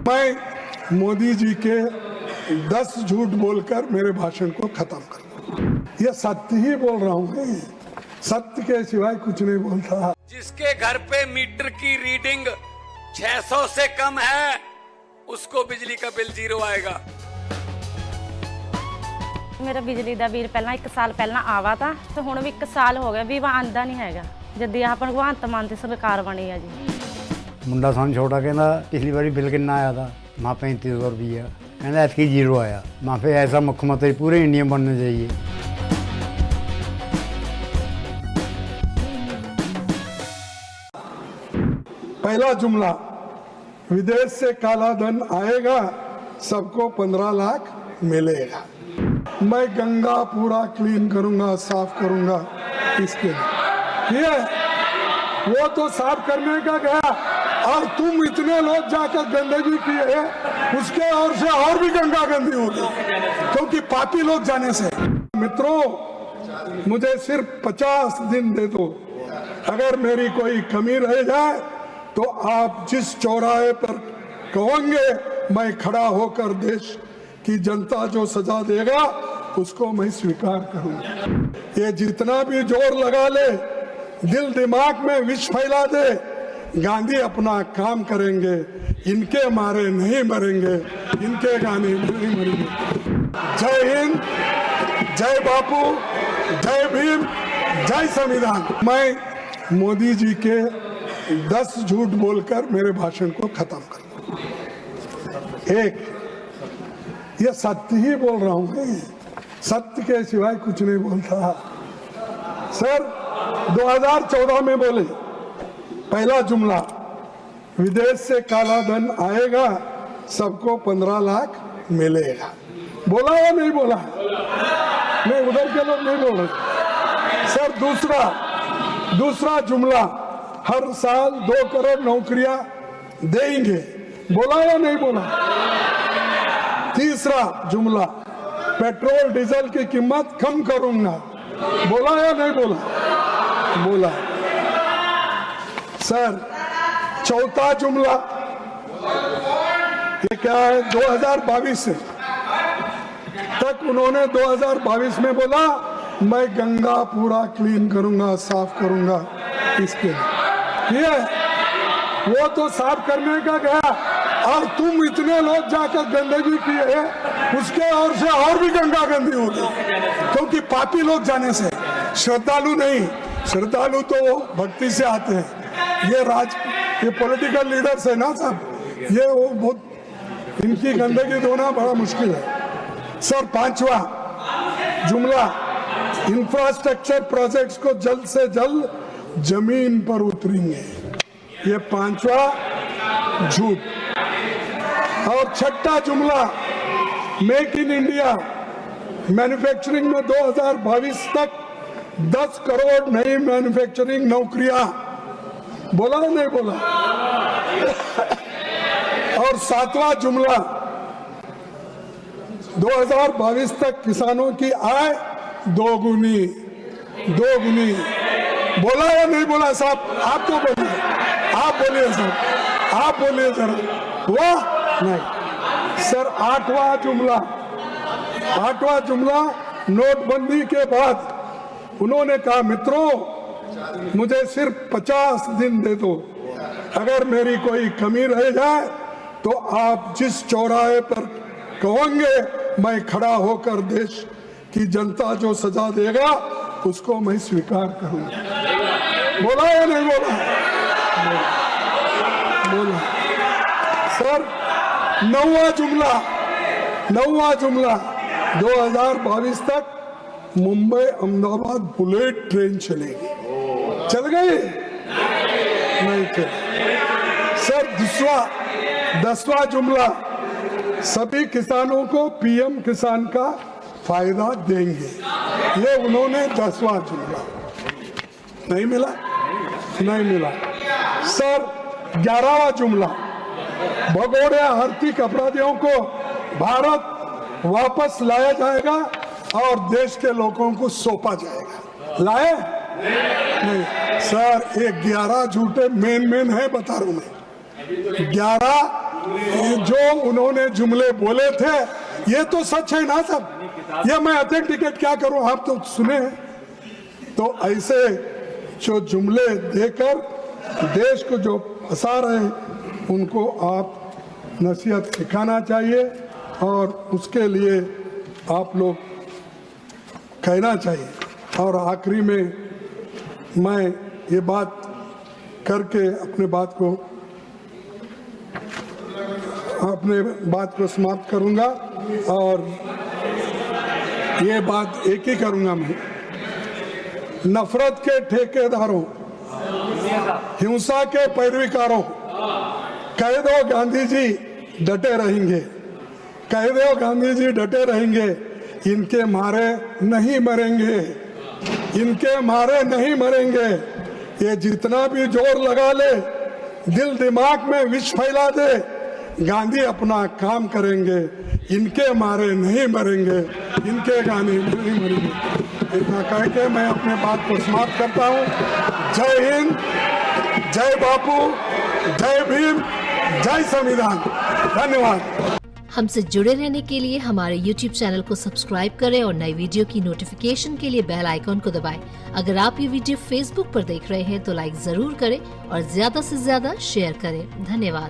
मैं मोदी जी के 10 झूठ बोलकर मेरे भाषण को खत्म कर दूं। ये सत्य ही बोल रहा हूँ, सत्य के सिवाय कुछ नहीं बोलता। जिसके घर पे मीटर की रीडिंग 600 से कम है उसको बिजली का बिल 0 आएगा। मेरा बिजली ਦਾ ਬਿੱਲ ਪਹਿਲਾਂ 1 ਸਾਲ ਪਹਿਲਾਂ ਆਵਾ ਤਾਂ ਤੇ ਹੁਣ ਵੀ 1 ਸਾਲ ਹੋ ਗਿਆ ਵੀ ਆਂਦਾ ਨਹੀਂ ਹੈਗਾ ਜਦ ਆਹ ਭਗਵੰਤ ਮਾਨ ਦੀ ਸਰਕਾਰ ਬਣੀ ਆ ਜੀ। ਮੁੰਡਾ ਸਾਨੂੰ ਛੋਟਾ ਕਹਿੰਦਾ ਪਿਛਲੀ ਵਾਰੀ ਬਿੱਲ ਕਿੰਨਾ ਆਇਆ था माँ 3500 रुपया कहना ऐसी 0 आया। माँ पे ऐसा मुख्यमंत्री पूरे इंडिया में बनना चाहिए। पहला जुमला, विदेश से काला धन आएगा सबको 15 लाख मिलेगा। मैं गंगा पूरा क्लीन करूंगा, साफ करूंगा। इसके लिए वो तो साफ करने का गया और तुम इतने लोग जाकर गंदगी किए, उसके ओर से और भी गंगा गंदी होगी क्योंकि पापी लोग जाने से। मित्रों, मुझे सिर्फ 50 दिन दे दो। अगर मेरी कोई कमी रह जाए तो आप जिस चौराहे पर कहोगे मैं खड़ा होकर देश की जनता जो सजा देगा उसको मैं स्वीकार करूंगा। ये जितना भी जोर लगा ले, दिल दिमाग में विष फैला दे, गांधी अपना काम करेंगे। इनके मारे नहीं मरेंगे, इनके गाने नहीं मरेंगे। जय हिंद, जय बापू, जय भीम, जय संविधान। मैं मोदी जी के 10 झूठ बोलकर मेरे भाषण को खत्म कर दूं। एक, ये सत्य ही बोल रहा हूँ, सत्य के सिवाय कुछ नहीं बोलता। सर 2014 में बोले पहला जुमला, विदेश से काला धन आएगा सबको 15 लाख मिलेगा। बोला या नहीं बोला? नहीं, उधर के लोग नहीं बोल रहे। सर दूसरा जुमला, हर साल 2 करोड़ नौकरियां देंगे। बोला या नहीं बोला? तीसरा जुमला, पेट्रोल डीजल की कीमत कम करूंगा। बोला या नहीं बोला? बोला। सर चौथा जुमला, ये क्या है, 2022 से तक उन्होंने 2022 में बोला मैं गंगा पूरा क्लीन करूंगा, साफ करूंगा। इसके लिए वो तो साफ करने का गया और तुम इतने लोग जाकर गंदगी किए, उसके ओर से और भी गंगा गंदी होगी क्योंकि पापी लोग जाने से। श्रद्धालु नहीं, श्रद्धालु तो भक्ति से आते हैं। ये पॉलिटिकल लीडर्स है ना साहब, ये वो बहुत इनकी गंदगी धोना बड़ा मुश्किल है। सर पांचवा जुमला, इंफ्रास्ट्रक्चर प्रोजेक्ट्स को जल्द से जल्द जमीन पर उतरेंगे। ये पांचवा झूठ। और छठा जुमला, मेक इन इंडिया, मैन्युफैक्चरिंग में 2022 तक 10 करोड़ नई मैन्युफैक्चरिंग नौकरियां। बोला नहीं बोला? और 7वां जुमला, 2022 तक किसानों की आय दोगुनी। बोला या नहीं बोला साहब? आप तो बोलिए, आप बोलिए साहब, आप बोलिए जरा। वाह नहीं। सर 8वां जुमला, नोटबंदी के बाद उन्होंने कहा मित्रों मुझे सिर्फ 50 दिन दे दो। अगर मेरी कोई कमी रह जाए तो आप जिस चौराहे पर कहोगे मैं खड़ा होकर देश की जनता जो सजा देगा उसको मैं स्वीकार करूंगा। बोला या नहीं बोला? बोला। सर 9वां जुमला, 2022 तक मुंबई अहमदाबाद बुलेट ट्रेन चलेगी। चल गई? नहीं चल। सर 10वां जुमला, सभी किसानों को पीएम किसान का फायदा देंगे। ये उन्होंने 10वां जुमला। नहीं मिला। सर 11वां जुमला, भगोड़े आर्थिक अपराधियों को भारत वापस लाया जाएगा और देश के लोगों को सौंपा जाएगा। लाए? नहीं। सर ये 11 झूठे मेन है बता रहा हूं मैं। 11 जो उन्होंने जुमले बोले थे ये तो सच है ना सब। ये मैं ऑथेंटिकेट क्या करूं, आप तो सुने हैं। तो ऐसे जो जुमले देकर देश को जो फंसा रहे हैं उनको आप नसीहत सिखाना चाहिए और उसके लिए आप लोग कहना चाहिए। और आखिरी में मैं ये बात करके अपने बात को समाप्त करूंगा और ये बात एक ही करूंगा मैं, नफरत के ठेकेदारों, हिंसा के पैरवीकारों, कह दो गांधी जी डटे रहेंगे, कह दो गांधी जी डटे रहेंगे, इनके मारे नहीं मरेंगे, इनके मारे नहीं मरेंगे। ये जितना भी जोर लगा ले, दिल दिमाग में विष फैला दे, गांधी अपना काम करेंगे, इनके मारे नहीं मरेंगे, इनके गाने नहीं मरेंगे। इतना कह के मैं अपने बात को समाप्त करता हूँ। जय हिंद, जय बापू, जय भीम, जय संविधान। धन्यवाद। हमसे जुड़े रहने के लिए हमारे YouTube चैनल को सब्सक्राइब करें और नई वीडियो की नोटिफिकेशन के लिए बेल आइकॉन को दबाएं। अगर आप ये वीडियो Facebook पर देख रहे हैं तो लाइक जरूर करें और ज्यादा से ज्यादा शेयर करें। धन्यवाद।